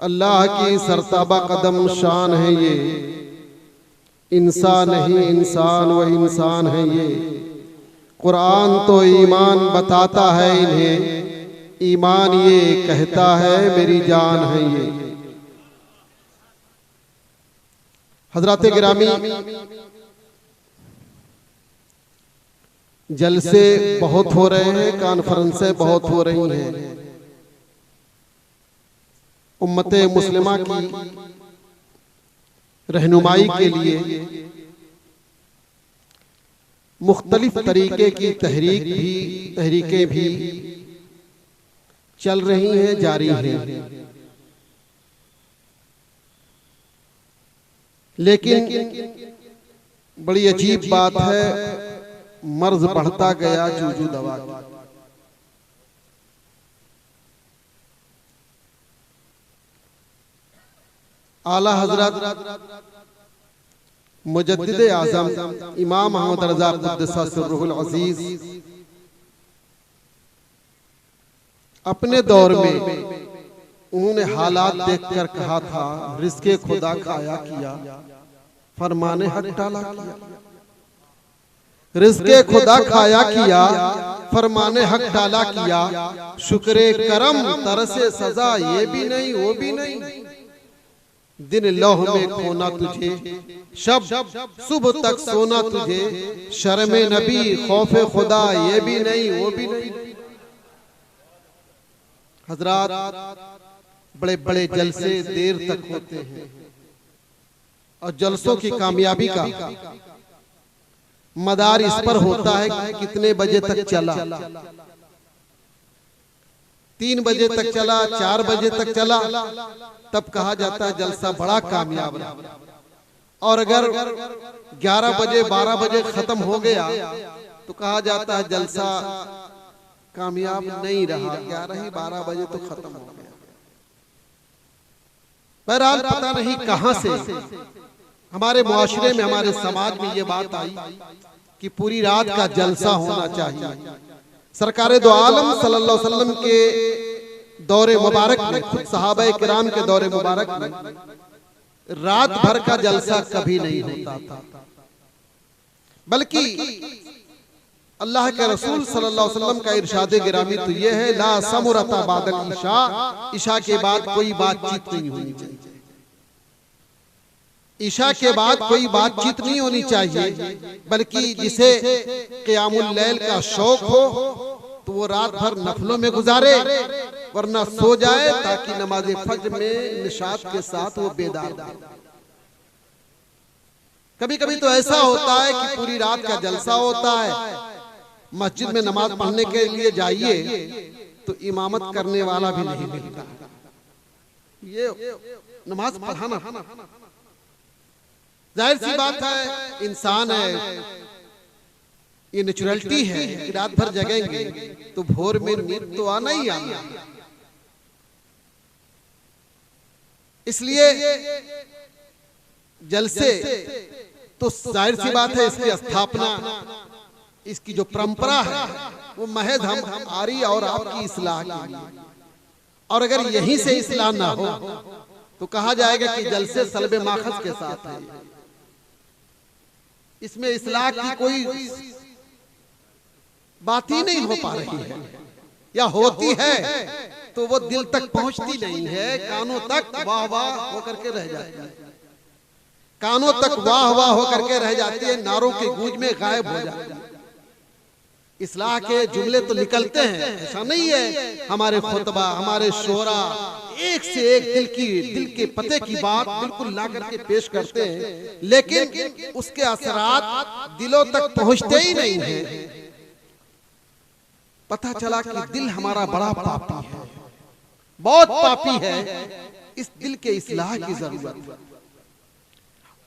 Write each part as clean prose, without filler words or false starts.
अल्लाह की सरताबा कदम शान है ये, इंसान नहीं इंसान व इंसान है ये। कुरान तो ईमान बताता है इन्हें, ईमान ये कहता है मेरी जान है ये। हजरात गिरामी, जलसे बहुत हो रहे हैं, कॉन्फ्रेंसें बहुत हो रही हैं। उम्मते मुस्लिमा की रहनुमाई के लिए मुख्तलिफ तरीके की तहरीकें भी चल रही हैं, जारी हैं। लेकिन बड़ी अजीब बात है, मर्ज बढ़ता गया जूजू दवा की। आला हजरत मुजद्दिद आज़म इमाम मोहम्मद रज़ा क़ुद्दस सिर्रुहुल अज़ीज़ अपने दौर में उन्होंने हालात देखकर कहा था, रिज़्क़े खुदा खाया किया, फरमाने हक टाला किया। रिज़्क़े खुदा खाया किया, फरमाने हक टाला किया। शुक्रे करम तरसे सजा, ये भी नहीं वो भी नहीं। दिन लौह में खोना तुझे, शब सुबह तक सोना तुझे। शर्मे नबी खौफे खुदा, ये भी नहीं वो भी नहीं। हजरात, बड़े बड़े जलसे देर तक होते हैं और जलसों की कामयाबी का मदार इस पर होता है कि कितने बजे तक चला। 3 बजे तक चला, 4 बजे तक चला, तब कहा जाता है जलसा बड़ा कामयाब रहा। और अगर 11 बजे 12 बजे खत्म हो गया तो कहा जाता है जलसा कामयाब नहीं रहा, 11 ही 12 बजे तो खत्म हो गया। बहरहाल पता नहीं कहां से हमारे मुआशरे में, हमारे समाज में ये बात आई कि पूरी रात का जलसा होना चाहिए। सरकारे दो आलम सल्लल्लाहु अलैहि वसल्लम के दौरे मुबारक में, खुद सहाबा किराम के दौरे मुबारक में रात भर का जलसा कभी नहीं होता था, बल्कि अल्लाह के रसूल सल्लल्लाहु अलैहि वसल्लम का इरशाद गिरामी तो यह है, ला समुरता बादल ईशा, ईशा के बाद कोई बातचीत नहीं होनी चाहिए। ईशा के बाद कोई बातचीत नहीं होनी चाहिए, बल्कि जिसे क़ियामुल लैल का शौक हो तो वो रात भर नफलों में गुजारे, वरना सो जाए ताकि नमाज फज्र में निशात के साथ वो बेदार हो। कभी कभी तो ऐसा होता है कि पूरी रात का जलसा होता है, मस्जिद में नमाज पढ़ने के लिए जाइए तो इमामत करने वाला भी नहीं मिलता। ये नमाज पढ़ाना जाहिर सी बात है, इंसान है, ये नेचुरलिटी है कि रात भर जगेंगे तो भोर में नींद तो आना ही आना। इसलिए जलसे तो जाहिर सी बात है, इसकी स्थापना, इसकी जो परंपरा है वो महज हम आरी और आपकी इस्लाह की। और अगर यहीं से इस्लाह ना हो तो कहा जाएगा कि जलसे सल्बे माखज के साथ है। इसमें इस्लाह की कोई बात ही नहीं हो पा रही है, या होती है तो वो दिल तक पहुंचती नहीं है, कानों तक वाह वाह होकर के रह जाती है, कानों तक वाह वाह होकर के रह जाती है, नारों के गूंज में गायब हो जाती है। इस्लाह के जुमले तो निकलते हैं, ऐसा नहीं है, हमारे खुतबा, हमारे शोरा एक से एक दिल के पते की बात बिल्कुल ला करके पेश करते हैं, लेकिन उसके असरात दिलों तक पहुंचते ही नहीं है। पता चला कि दिल हमारा बड़ा पापी है, बहुत पापी है, इस दिल के इस्लाह की जरूरत है।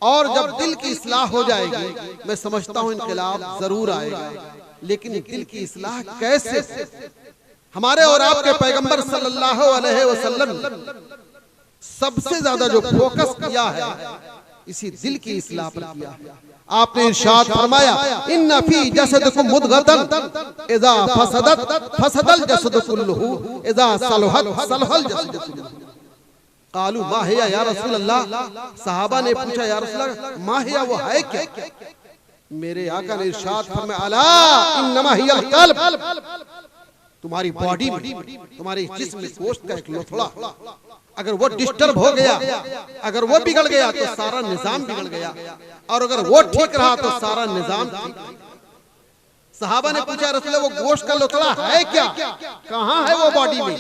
और जब दिल की इस्लाह हो जाएगी, मैं समझता हूं इनकलाब जरूर आएगा। लेकिन दिल की इस्लाह कैसे? हमारे और आपके पैगंबर सल्लल्लाहु अलैहि वसल्लम सबसे ज्यादा जो फोकस किया है इसी दिल की इस्लाह पर किया है। आपने इरशाद फरमाया, इन्ना फी जसदिकुम मुदगतन इज़ा फसदत फसदल जसदु कुल्लुहु इज़ा सलहत सलहल जसदु कुल्लुहु। कालू मा हिया या रसूल अल्लाह, सहाबा ने पूछा या रसूल अल्लाह मा हिया वो है क्या? मेरे आका ने इरशाद फरमाया अला इन्नमा हियल कल्ब, तुम्हारी बॉडी में, तुम्हारे जिस्म में गोश्त का एक लोथड़ा अगर वो डिस्टर्ब हो गया, अगर वो बिगड़ गया तो सारा निजाम बिगड़ गया, और अगर वो ठीक रहा तो सारा निजाम ठीक। सहाबा ने पूछा रसूल वो गोश्त का लोथड़ा है क्या, कहां है वो बॉडी में?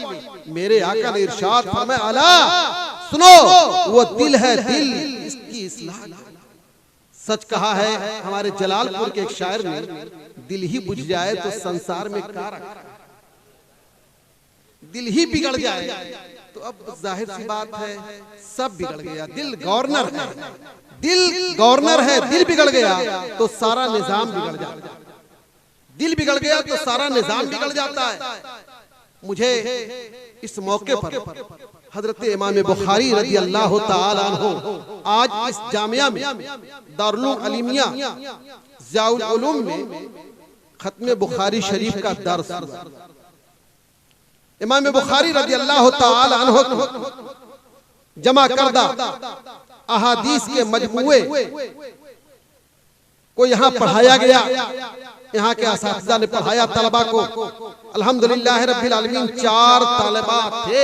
मेरे आका ने इरशाद फरमाया अला सुनो वो दिल है, दिल इसकी इस्लाह। सच कहा है हमारे जलालपुर के एक शायर ने, दिल ही बुझ जाए तो संसार में क्या रखा, दिल ही बिगड़ जाए तो अब जाहिर सी बात है सब बिगड़ गया। दिल गवर्नर है, दिल गवर्नर है, दिल बिगड़ गया तो सारा निजाम बिगड़ जाता है, दिल बिगड़ गया तो सारा निजाम बिगड़ जाता है। मुझे इस मौके पर हजरत इमाम बुखारी रज़ी अल्लाह तआला अन्हु आज इस जामिया में दारुल उलूम अलीमिया ज़ियाउल उलूम में खत्म बुखारी शरीफ का दर्स हुआ। इमाम बुखारी रज़ी अल्लाह तआला अन्हु जमा करदा अहादीस के मजमुए को यहाँ पढ़ाया गया, यहाँ के असातिज़ा ने पढ़ाया तलबा को। अल्हम्दुलिल्लाह रब्बिल आलमीन 4 तलबा थे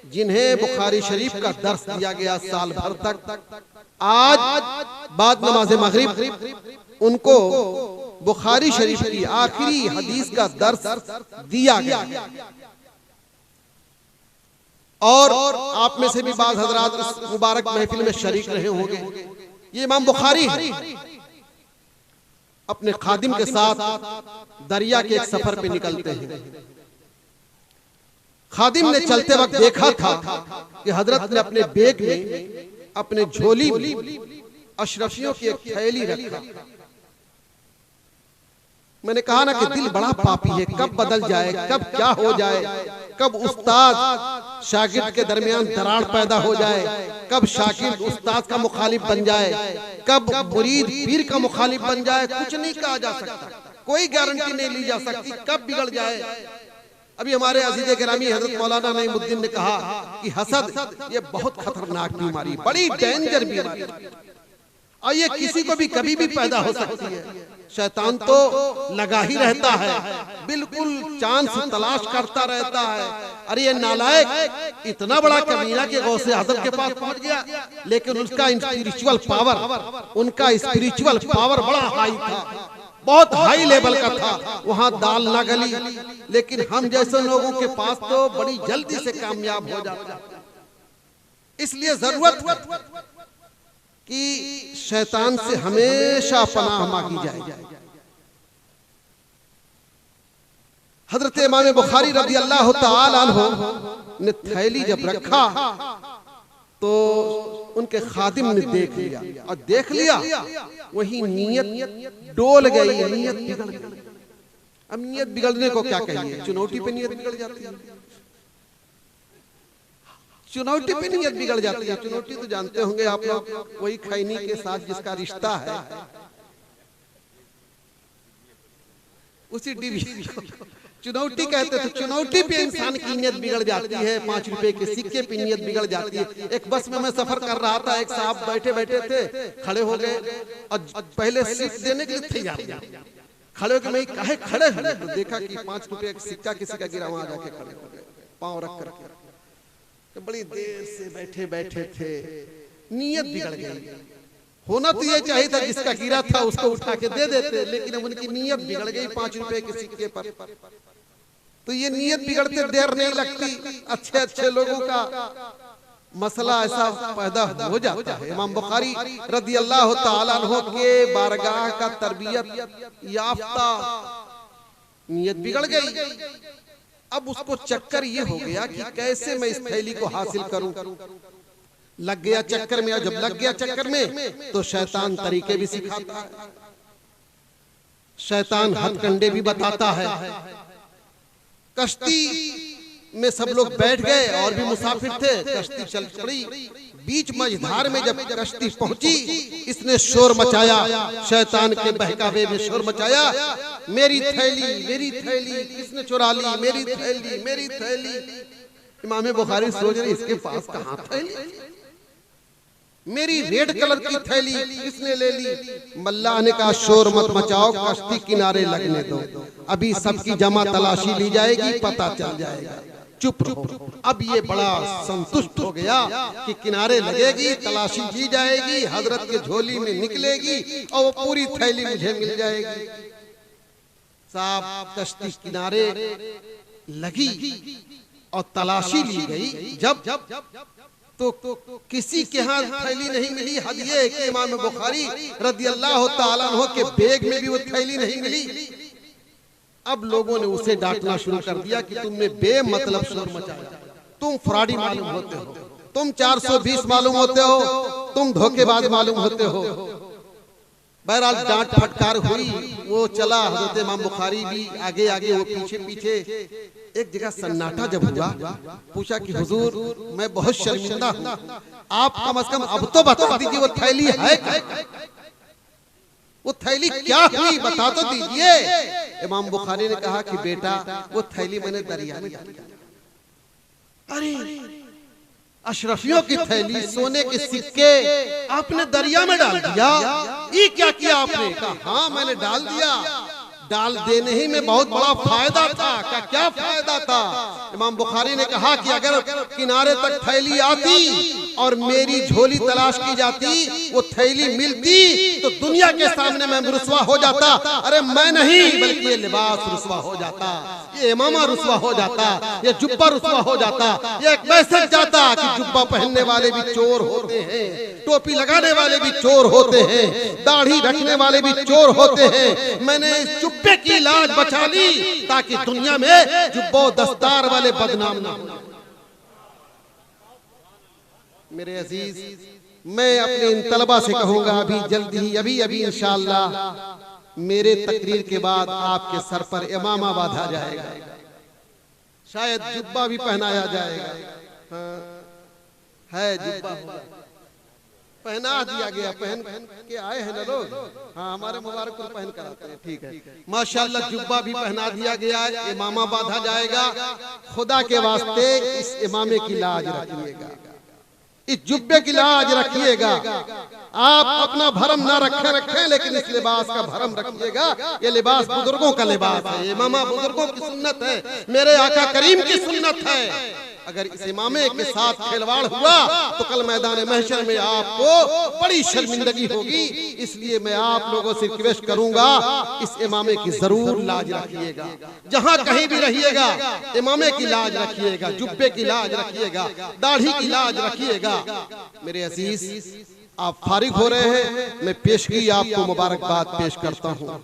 जिन्हें बुखारी शरीफ का दर्स दिया गया साल भर तक। आज बाद नमाज मगरिब उनको बुखारी शरीफ की आखिरी हदीस का दर्स दिया गया। और आप में से भी बाज़ हज़रात इस मुबारक महफिल में शरीक रहे होंगे। ये इमाम बुखारी है, अपने खादिम के साथ दरिया के एक सफर पे निकलते हैं। खादिम ने चलते वक्त देखा था कि हजरत ने अपने बैग में, अपने झोली में अशरफियों की एक थैली रखा। मैंने कहा ना कि दिल बड़ा पापी है, कब बदल जाए, कब क्या हो जाए, कब उस्ताद शागिर्द के दरमियान दरार पैदा हो जाए, कब शागिर्द उस्ताद का मुखालिफ बन जाए, कब मुरीद पीर का मुखालिफ बन जाए, कुछ नहीं कहा जा सकता, कोई गारंटी नहीं ली जा सकती कब बिगड़ जाए। अभी हमारे अजीज गिरामी हजरत मौलाना नईमुद्दीन ने कहा कि हसद ये बहुत खतरनाक बीमारी, बड़ी डेंजर बीमारी, और ये किसी को भी कभी भी पैदा हो सकती है। शैतान तो लगा ही रहता है, बिल्कुल चांस तलाश करता रहता है। अरे ये नालायक इतना बड़ा कमीना के गौसे आज़म के पास पहुंच गया, लेकिन उसका स्पिरिचुअल पावर, उनका स्पिरिचुअल पावर बड़ा हाई था, बहुत हाई लेवल का था, वहां दाल ना गली। लेकिन हम जैसे लोगों के पास तो बड़ी जल्दी से कामयाब हो जाता है। इसलिए जरूरत कि शैतान से हमेशा पनाह मांगी जाए। हजरत इमाम बुखारी रज़ी अल्लाह तआला अन्हु ने थैली जब रखा तो उनके खादिम ने देख लिया, और देख लिया वही नीयत डोल गई, नीयत बिगड़ गई। अब नीयत बिगड़ने को क्या कहिए, चुनौती पे नीयत बिगड़ जाती है, चुनौती पे नीयत बिगड़ जाती है। चुनौती तो जानते होंगे आप लोग, वही खैनी के साथ जिसका रिश्ता है, उसी डिवी चुनौती कहते। तो चुनौती पे इंसान की नीयत बिगड़ जाती है, 5 रुपए के सिक्के पे नीयत बिगड़ जाती है। एक बस में मैं सफर कर रहा था, एक साहब बैठे बैठे थे, खड़े हो गए और पहले सीट देने के लिए तैयार खड़े हो गए। मैं कहे खड़े हैं, तो देखा कि 5 रुपए का सिक्का किसी का गिरा, वहां जाके खड़े हो गए पांव रख करके। तो बड़ी देर से बैठे बैठे थे, नीयत बिगड़ गई। होना तो ये चाहिए था जिसका गिरा था उसको उठा के दे देते, लेकिन अब उनकी नीयत बिगड़ गई 5 रुपए के सिक्के पर। तो ये नीयत बिगड़ते देर नहीं लगती, अच्छे अच्छे लोगों का मसला ऐसा पैदा हो जाता है। इमाम बुखारी रज़ी अल्लाह तआला अन्हु के बारगाह का तरबियत याफ्ता नीयत बिगड़ गई। अब उसको चक्कर ये हो गया कि कैसे मैं इस थैली को हासिल करूं। लग गया चक्कर में, और जब लग गया चक्कर में तो शैतान तरीके भी सिखाता है, शैतान हथकंडे भी बताता है। कश्ती में सब लोग बैठ गए और भी मुसाफिर थे, कश्ती चल पड़ी। बीच मझधार में जब कश्ती पहुंची, इसने शोर मचाया, शैतान के बहकावे में शोर मचाया, मेरी थैली किसने चुरा ली, मेरी थैली। इमाम बुखारी सोच रहे इसके पास कहां थैली, मेरी रेड कलर की थैली किसने ले ली? मल्लाह ने कहा शोर मत मचाओ, कश्ती किनारे लगने दो, अभी सबकी जमा तलाशी ली जाएगी, पता चल जाएगा, चुप रहो। अब ये बड़ा संतुष्ट हो गया कि किनारे लगेगी, तलाशी ली जाएगी, हजरत के झोली में निकलेगी और वो पूरी थैली मुझे मिल जाएगी। साहब कश्ती किनारे लगी और तलाशी ली गई। जब तो किसी के हाथ थैली नहीं मिली। हद ये कि इमाम बुखारी रदियल्लाहु ताला अन्हु के बैग में भी वो थैली नहीं मिली। अब लोगों ने उसे डांटना शुरू कर दिया कि तुमने बेमतलब शोर मचाया, तुम फ्रॉडी मालूम होते हो, तुम 420 मालूम होते हो, तुम धोखेबाज मालूम होते हो। बहरहाल डांट फटकार हुई, वो चला। हजरत इमाम बुखारी भी आगे आगे, वो पीछे पीछे। एक जगह सन्नाटा जब हुआ, पूछा कि हुजूर मैं बहुत शर्मिंदा हूँ, आप कम से कम अब तो बता दीजिए वो थैली है क्या? वो थैली क्या हुई, बता तो दीजिए। इमाम बुखारी ने कहा कि बेटा वो थैली मैंने दरिया में डाली। अरे अशरफियों की थैली, सोने के सिक्के आपने दरिया में डाल दिया, ये क्या किया आपने? कहा हाँ मैंने डाल दिया। डाल देने ही में बहुत बड़ा फायदा था। क्या फायदा था? इमाम बुखारी ने कहा कि अगर किनारे तक थैली आती और मेरी झोली तलाश की जाती, वो थैली मिलती तो दुनिया के सामने मैं रुसवा हो जाता। अरे मैं नहीं, बल्कि ये लिबास रुसवा हो जाता, ये इमामा रुसवा हो जाता, ये जुब्बा रुसवा हो जाता। ये एक मैसेज जाता कि जुब्बा पहनने वाले भी चोर होते हैं, टोपी लगाने वाले भी चोर होते हैं, दाढ़ी रखने वाले भी चोर होते हैं। मैंने जुब्बे की लाज बचा ली ताकि दुनिया में जुब्बो दस्तार वाले बदनाम ना हो। मेरे अजीज, मैं अपने इन तलबा से कहूंगा अभी जल्दी ही, अभी इंशाअल्लाह मेरे तकरीर के बाद आपके सर पर इमामा बांधा जाएगा, शायद जुब्बा भी पहनाया जाएगा। हाँ, है जुब्बा पहना दिया गया, पहन के आए हैं ना लोग। हाँ हमारे मुबारक को पहन कर आते हैं, ठीक है माशाल्लाह। जुब्बा भी पहना दिया गया है, इमामा बांधा जाएगा। खुदा के वास्ते इस इमामे की लाज रखिएगा, इस जुब्बे की लाज रखिएगा। आप अपना भरम ना रखें लेकिन इस लिबास का भरम रखिएगा। ये लिबास बुजुर्गों का लिबास है, इमामा बुजुर्गों की सुन्नत है, मेरे आका करीम की सुन्नत है। अगर इस इमामे के साथ खिलवाड़ हुआ तो कल मैदान महशर में आपको बड़ी शर्मिंदगी होगी। इसलिए मैं आप लोगों से रिक्वेस्ट करूंगा, इस इमामे की जरूर लाज रखिएगा। जहां कहीं भी रहिएगा इमामे की लाज रखिएगा, जुब्बे की लाज रखिएगा, दाढ़ी की लाज रखिएगा। मेरे अजीज, आप फारिग हो रहे हैं, मैं पेशगी आपको मुबारकबाद पेश करता हूँ।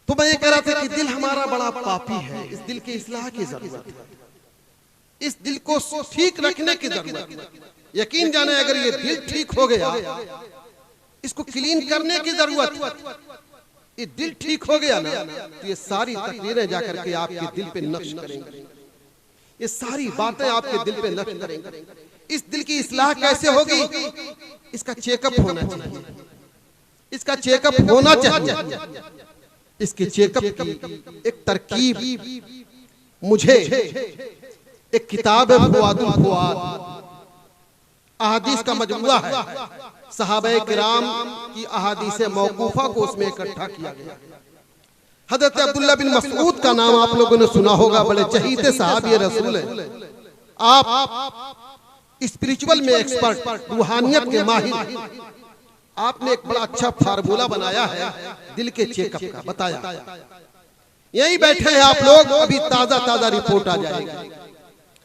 तो मैं ये कह रहा था कि दिल हमारा बड़ा पापी है, इस दिल की इस्लाह की जरूरत है, इस दिल को ठीक रखने की जरूरत है। यकीन जाने अगर ये दिल ठीक हो गया, इसको क्लीन करने की जरूरत है। ये दिल ठीक हो गया ना तो ये सारी तकदीरें जाकर के आपके दिल पे नक्श करेंगे, ये सारी बातें आपके दिल पे नक्श करेंगे। इस दिल की इस्लाह कैसे होगी? इसका चेकअप होना चाहिए, इसका चेकअप होना चाहिए। इसके चेकअप की एक तरकीब मुझे एक किताब है, फुआदुल फुआद, अहादीस का मजमुआ है। सहाबाए किराम की अहादीस मौकूफा को उसमें इकट्ठा किया गया। हजरत अब्दुल्लाह बिन मसऊद का नाम आप लोगों ने सुना होगा, बड़े चहीते सहाबी रसूल है। आप स्पिरिचुअल में एक्सपर्ट, रूहानियत के माहिर। आपने एक बड़ा अच्छा फार्मूला बनाया है दिल के चेकअप का, बताया। यहीं बैठे हैं आप लोग, अभी ताजा ताजा रिपोर्ट आ जाएगी,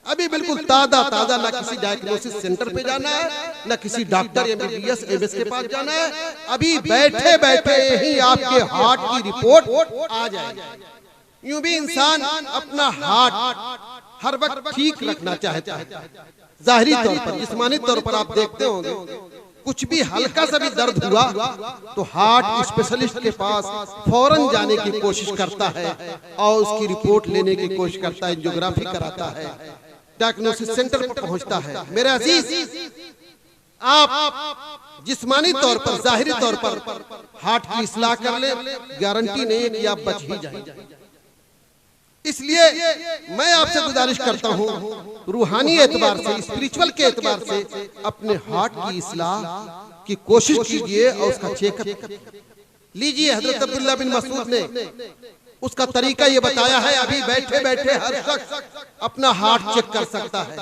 अभी बिल्कुल ताजा ताजा। ना किसी डायग्नोसिस सेंटर पे जाना है, ना किसी डॉक्टर एमबीबीएस एमएस के पास जाना है, अभी बैठे बैठे ही आपके हार्ट की रिपोर्ट आ जाएगी। यूं भी इंसान अपना हार्ट हर वक्त ठीक रखना चाहता है। जाहिरी तौर पर, जिस्मानी तौर पर आप देखते होंगे, कुछ भी हल्का सा भी दर्द हुआ तो हार्ट स्पेशलिस्ट के पास फौरन जाने की कोशिश करता है और उसकी रिपोर्ट लेने की कोशिश करता है, एंजियोग्राफी कराता है, डायग्नोसिस सेंटर पर पहुंचता है। मेरे अजीज, आप जिस्मानी तौर पर, जाहिरी तौर पर हार्ट की इस्लाह कर ले, गारंटी नहीं है कि आप बच ही जाएंगे। इसलिए मैं आपसे गुजारिश करता हूं, रूहानी एतबार से, स्पिरिचुअल के एतबार से अपने हार्ट की इस्लाह की कोशिश कीजिए और उसका चेकअप लीजिए। हजरत अब्दुल्लाह बिन मसूद ने उसका तरीका ये बताया है। अभी बैठे बैठे हर शख्स अपना हार्ट चेक कर सकता है।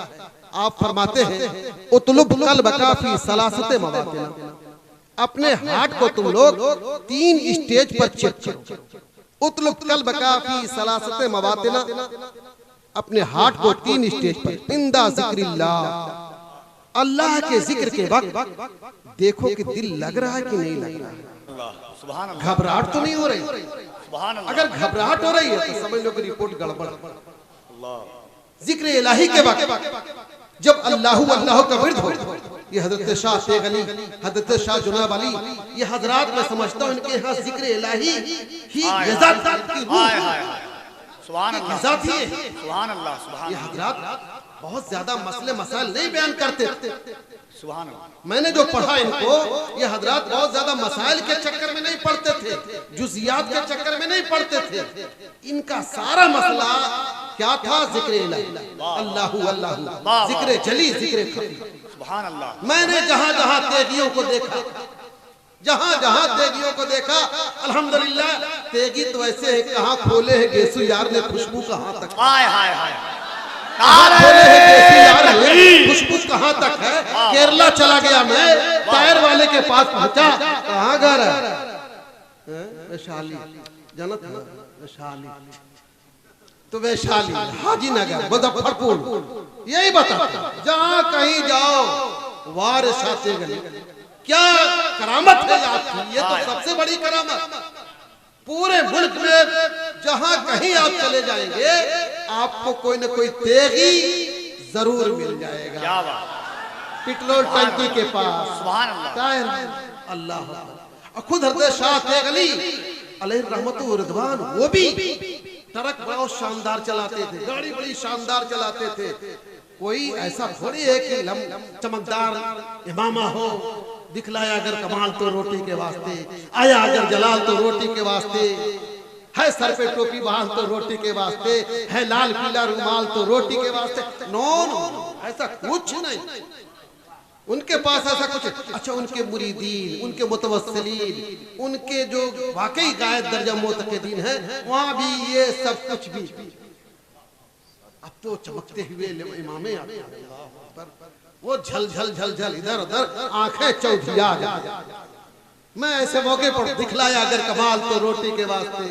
आप फरमाते हैं उतलुब कल्बका फी सलासते मवातिन, अपने हार्ट को तुम लोग 3 स्टेज पर चेक करो। उतलुब कल्बका फी सलासते मवातिन, अपने हार्ट को 3 स्टेज पर। इंदा जिक्रिल्लाह, अल्लाह के जिक्र के वक्त देखो कि दिल लग रहा है कि नहीं लग रहा है, घबराहट तो नहीं हो रही। अगर घबराहट हो रही है तो समझ लो कि रिपोर्ट गड़बड़। जिक्र इलाही के वक्त जब अल्लाह अल्लाह का विर्द हो, ये हजरत शाह शेख अली, हजरत शाह जुनाब अली, ये हजरात मैं समझता हूँ इनके यहाँ जिक्र इलाही ही लज़्ज़त की रूह है। सुभान अल्लाह। ये हजरात बहुत ज्यादा मसले मसाइल नहीं बयान करते। सुभान अल्लाह। मैंने जो पढ़ा इनको, ये हजरात बहुत ज्यादा मसाइल के चक्कर में नहीं पढ़ते थे, जुज़ियात के चक्कर में नहीं पढ़ते थे। इनका सारा मसला क्या था? जिक्र इलाही, अल्लाहु अल्लाहु, जिक्र जली, जिक्र खफी। सुभान अल्लाह। मैंने जहां जहां तेगियों को देखा, जहां जहां तेगियों को देखा, अल्हम्दुलिल्लाह, तेगी तो ऐसे है कहाँ खोले है गेसु यार ने खुशबू कहाँ तक, हाय हाय हाय, खुशबू कहाँ तक है। केरला चला गया मैं, टायर वाले के पास पहुंचा, कहाँ घर है? वैशाली, जनत वैशाली, तो वैशाली, हाजी नगर, मुजफ्फरपुर, यही बताता। जहाँ कहीं जाओ वार शाते गली, क्या करामत है आपकी, ये तो सबसे बड़ी करामत। पूरे मुल्क में जहां कहीं आप चले जाएंगे, आपको कोई न कोई तेगी जरूर मिल जाएगा। पेट्रोल टंकी के पास टायर, अल्लाह। खुद हजरत शाह शेख अली अलैहि रहमतु व रिदवान, वो भी ट्रक बहुत शानदार चलाते थे, गाड़ी बड़ी शानदार चलाते थे। कोई ऐसा थोड़ी है कि चमकदार इमामा हो, दिखलाया अगर कमाल तो रोटी के वास्ते, आया अगर जलाल तो रोटी के वास्ते, है सर पे टोपी बांध तो रोटी के वास्ते, है लाल पीला रुमाल तो रोटी के वास्ते। नो नो, ऐसा कुछ नहीं उनके पास, ऐसा कुछ। अच्छा, उनके मुरीदीन, उनके मुतवस्सिलीन, उनके जो वाकई गायब दर्जा मोतक़िदीन हैं, वहां भी ये सब कुछ भी। अब तो चमकते हुए इमामे आते हैं, वो झल झल झल झल इधर उधर आंखें चौधिया जाती। मैं ऐसे मौके पर दिखलाया अगर कमाल तो रोटी के वास्ते,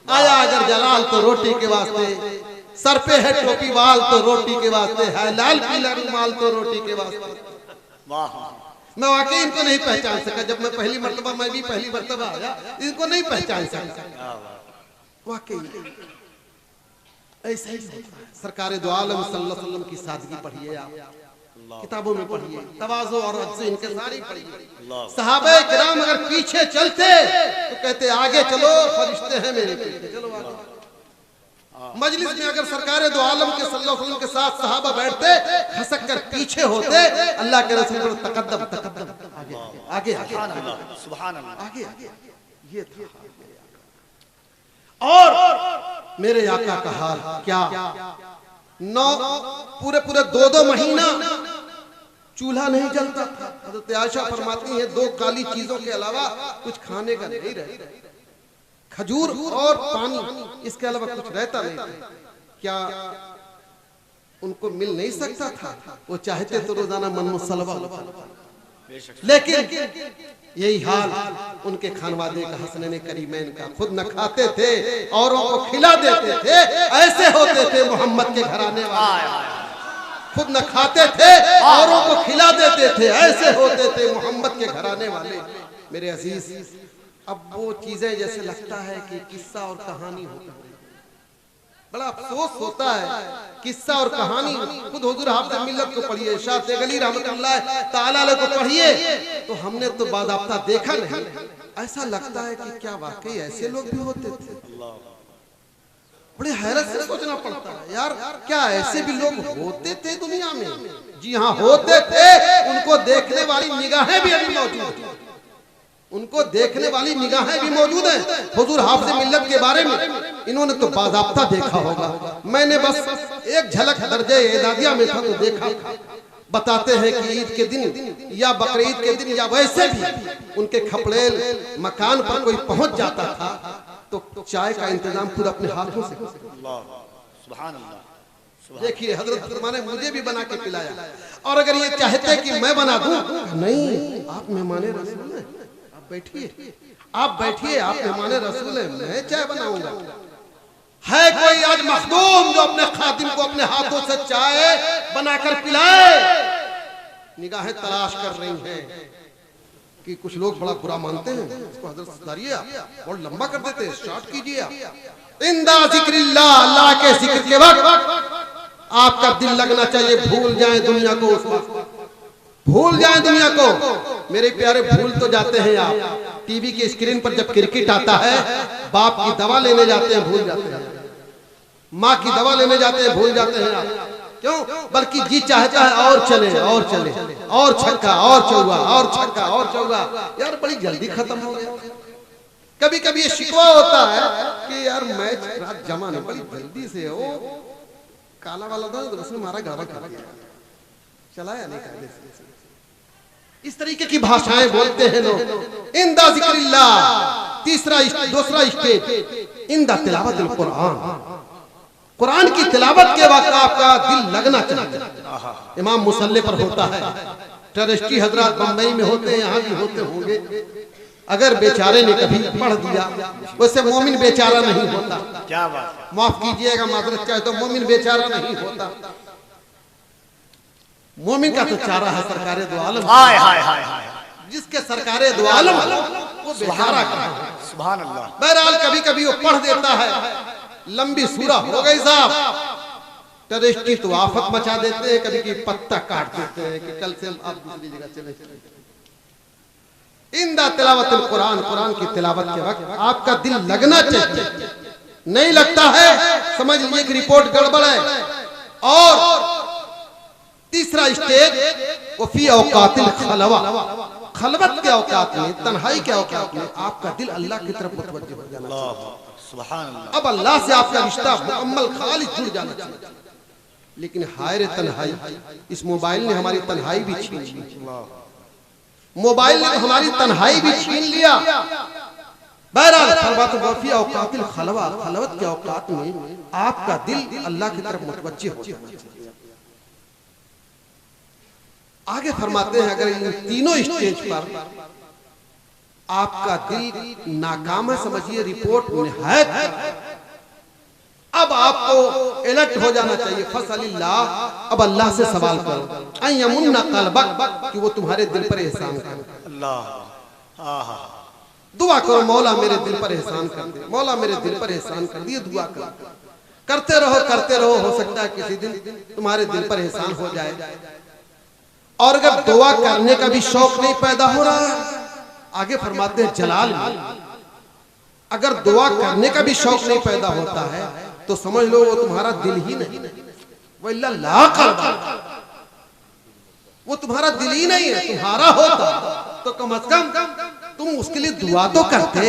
आया अगर जलाल तो रोटी के वास्ते, सर पे है टोपी वाल तो रोटी के वास्ते, है लाल पीला रुमाल तो रोटी के वास्ते। मैं वाकई इनको नहीं पहचान सका। जब मैं पहली मर्तबा, मैं भी पहली मर्तबा आया, इनको नहीं पहचान सका। वाकई ऐसा ही सरकार दो आलम सल्लल्लाहु अलैहि वसल्लम की सादगी पढ़िए, आप किताबों में पढ़िए, तवाज़ु और अज्ज़ इनके सारी पढ़िए। सहाबा किराम अगर पीछे चलते तो कहते आगे चलो, फरिश्ते हैं मेरे पीछे, चलो आगे। मजलिस में अगर सरकार दो आलम के सल्लल्लाहु अलैहि वसल्लम के साथ सहाबा बैठते, खसक कर पीछे होते, अल्लाह के रसूल पर तकद्दम तकद्दम, आगे आगे आगे, सुभान अल्लाह, आगे आगे। ये था। और मेरे आका का हाल क्या, 9 पूरे 2 महीना चूल्हा नहीं जलता था। हज़रत आयशा फरमाती हैं 2 काली चीजों के अलावा कुछ खाने का नहीं रहता, खजूर और पानी, इसके अलावा कुछ रहता नहीं था। क्या उनको मिल नहीं सकता था? वो चाहते तो रोजाना मन मुसलवा, लेकिन यही हाल उनके खानवादे का, हसनैन करीमैन का। खुद न खाते थे, औरों को खिला देते थे। ऐसे होते थे मोहम्मद के घराने वाले, खुद न खाते थे, औरों को खिला देते थे। ऐसे होते थे मोहम्मद के घराने वाले। मेरे अजीज, अब वो चीजें जैसे लगता है कि किस्सा और कहानी होता है। बड़ा अफसोस होता है, किस्सा और कहानी। खुद हुजूर हाफ़िज़ मिल्लत को पढ़िए, शाह शेख अली रहमतुल्लाह तआला अलैह को पढ़िए, तो हमने तो बाज़ाब्ता देखा नहीं। ऐसा लगता है कि क्या वाकई ऐसे लोग भी होते थे? बड़े हैरत से सोचना पड़ता है यार, क्या ऐसे भी लोग होते थे दुनिया में? जी हाँ, होते थे। उनको देखने वाली निगाहें भी अभी मौजूद हैं। उनको देखने वाली निगाहें भी मौजूद हैं। हुजूर हाफिज़ मिल्लत के बारे में इन्होंने तो बाज़ाब्ता देखा होगा, मैंने बस एक झलक दर्जे एदादिया में था तो देखा। बताते हैं कि ईद के दिन या बकरीद के दिन या वैसे भी उनके खपड़ेल मकान पर कोई पहुंच जाता था तो चाय का इंतजाम खुद अपने हाथों से। सुभान अल्लाह। देखिए हजरत फरमाने मुझे भी बना के पिलाया, और अगर ये चाहते कि मैं बना दूं, नहीं, आप मेहमान रसूल हैं, आप बैठिए, आप बैठिए, आप मेहमान रसूल हैं, मैं चाय बनाऊंगा। है कोई आज मखदूम जो अपने खादिम को अपने हाथों से चाय बनाकर पिलाए? निगाहें तलाश कर रही हैं कि कुछ लोग बड़ा बुरा मानते हैं इसको। हजरत सुधारिए, बहुत लंबा कर देते हैं, स्टार्ट कीजिए आप। इंदा जिक्रिल्लाह, अल्लाह के जिक्र के वक्त आपका दिल लगना चाहिए, भूल जाए दुनिया को, उस वक्त भूल जाए दुनिया को। मेरे प्यारे भूल तो जाते हैं आप, टीवी की स्क्रीन पर जब क्रिकेट आता है, बाप की दवा लेने जाते हैं, भूल जाते हैं, माँ की दवा लेने जाते हैं, भूल जाते हैं आप। क्यों? बल्कि जी चाहता है और चले और चले, और छक्का और चौका, और छक्का और चौका, यार बड़ी जल्दी खत्म हो गया। कभी कभी ये शिकवा होता है कि यार मैच रात जमा नहीं, बड़ी जल्दी से वो काला वाला था तो उसने मारा, गावा कर दिया, चलाया नहीं कायदे से। इस तरीके की भाषाएं बोलते हैं लोग। इंदा जिक्रिल्लाह, दूसरा स्टेज इंदा तिलावतुल कुरान। कुरान की तिलावत के वक्त आपका दिल लगना चाहिए। इमाम मुसल्ले पर होता है, ट्रस्टी हजरात बंबई में होते हैं, यहाँ भी होते होंगे। अगर बेचारे ने कभी पढ़ दिया, वैसे मोमिन बेचारा नहीं होता, क्या बात, माफ कीजिएगा, माजरत चाहे तो मोमिन बेचारा नहीं होता। मोमिन का तो चारा है सरकारे दो आलम। हाय हाय हाय हाय, जिसके सरकारे दो आलम वो बेचारा कहाँ है? सुभान अल्लाह। बहरहाल कभी कभी वो पढ़ देता है, लंबी सूरा हो गई साहब, टेररिस्टी तो आफत मचा देते हैं, कभी कभी पत्ता काट देते हैं कि कल से हम आप दूसरी जगह चले। इंदा तिलावतुल कुरान, कुरान की तिलावत के वक्त आपका दिल लगना चाहिए। नहीं लगता है समझ लीजिए कि रिपोर्ट गड़बड़ है। और तीसरा स्टेज वफी औकातिल खलवा, खलवत के औकात में, तन्हाई के औकात में आपका दिल अल्लाह की तरफ मुतवज्जह हो जाना चाहिए। सुभान अल्लाह। अब अल्लाह से आपका रिश्ता मुकम्मल खालिस जुड़ जाना चाहिए। लेकिन हाय रे तन्हाई, इस मोबाइल ने हमारी तन्हाई भी छीन ली। मोबाइल ने हमारी तन्हाई भी छीन लिया। बहरहाल फरमाते वफी औकातिल खलवा, खलवत के औकात में आपका दिल अल्लाह की तरफ मुतवज्जह हो जाना चाहिए। आगे फरमाते हैं अगर इन तीनों स्टेज पर आपका दिल नाकाम है, समझिए रिपोर्ट निहायत, अब आपको अलर्ट हो जाना चाहिए। फसलिल्लाह, अब अल्लाह से सवाल करो, अयमुन्ना कल्बक, कि वो तुम्हारे दिल पर एहसान करे। अल्लाह, आहा, दुआ करो मौला मेरे दिल पर एहसान कर दे, मौला मेरे दिल पर एहसान कर दिए। दुआ करो, करते रहो करते रहो, हो सकता है किसी दिन तुम्हारे दिल पर एहसान हो जाए। और अगर दुआ करने का भी शौक नहीं पैदा हो रहा है, आगे फरमाते हैं जलाल में, अगर दुआ करने का भी शौक नहीं पैदा होता है तो समझ लो वो तुम्हारा दिल ही नहीं, वो वो तुम्हारा दिल ही नहीं है। तुम्हारा होता तो कम से कम तुम उसके लिए दुआ तो करते।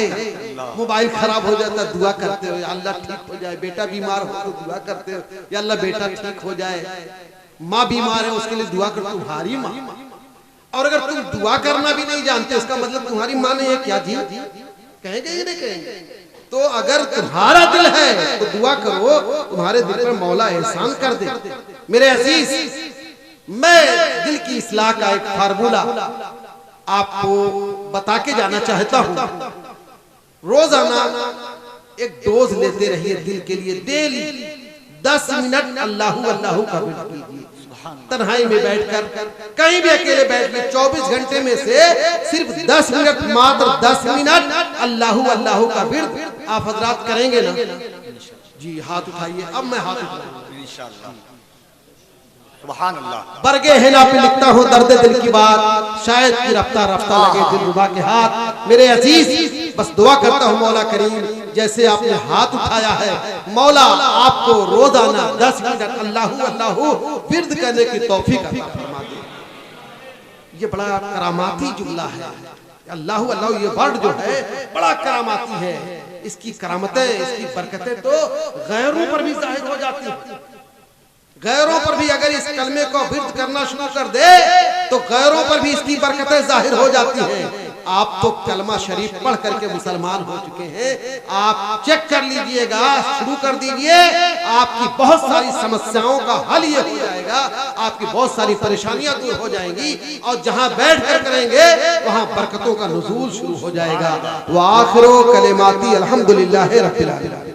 मोबाइल खराब हो जाता दुआ करते हो, या अल्लाह ठीक हो जाए, बेटा बीमार हो तो दुआ करते हो, या अल्लाह बेटा ठीक हो जाए, माँ बीमार है उसके लिए दुआ कर, तुम्हारी माँ। और अगर तुम दुआ करना भी नहीं जानते, इसका मतलब तुम्हारी माँ नहीं है क्या जी? कहेंगे ये नहीं कहेंगे? तो अगर तुम्हारा दिल है तो दुआ करो, तुम्हारे दिल पर मौला एहसान कर दे। मेरे अजीज, मैं दिल की इस्लाह का एक फार्मूला आपको बता के जाना चाहता हूँ। रोजाना एक डोज लेते रहिए दिल के लिए, डेली 10 मिनट अल्लाहू अल्लाहू का विर्द कीजिए। तन्हाई में बैठकर, कहीं भी अकेले बैठ के 24 घंटे में से सिर्फ 10 मिनट, मात्र 10 मिनट अल्लाहू अल्लाहू का विर्द आप हजरात करेंगे ना जी? हाथ उठाइए, अब मैं हाथ उठाऊंगा इंशाअल्लाह। सुभान अल्लाह। बरगे हेना पे लिखता हूँ दर्द दिल की बात, शायद की रफ्ता रफ्ता लगे दिलरुबा के हाथ। मेरे अजीज, बस दुआ करता हूँ मौला करीम, जैसे आपने हाथ उठाया है, मौला आपको रोजाना 10 मिनट अल्लाहू अल्लाहू विर्द करने की तौफीक अता फरमा दे। ये बड़ा करामाती जुमला है। अल्लाह अल्लाह ये वर्ड जो है बड़ा करामाती है। इसकी करामतें, इसकी बरकतें तो गैरों पर भी जाहिर हो जाती हैं। गैरों पर भी अगर इस कलमे को विर्द करना शुरू कर दे तो गैरों पर भी इसकी बरकतें जाहिर हो जाती हैं। आप तो कलमा शरीफ पढ़ करके मुसलमान हो चुके हैं, आप चेक कर लीजिएगा, शुरू कर दीजिए, आपकी बहुत सारी समस्याओं का हल ये हो जाएगा, आपकी बहुत सारी परेशानियां दूर हो जाएंगी और जहां बैठ कर करेंगे वहां बरकतों का नुज़ूल शुरू हो जाएगा। व आखिरो कलिमाती अल्हम्दुलिल्लाहि रब्बिल आलमीन।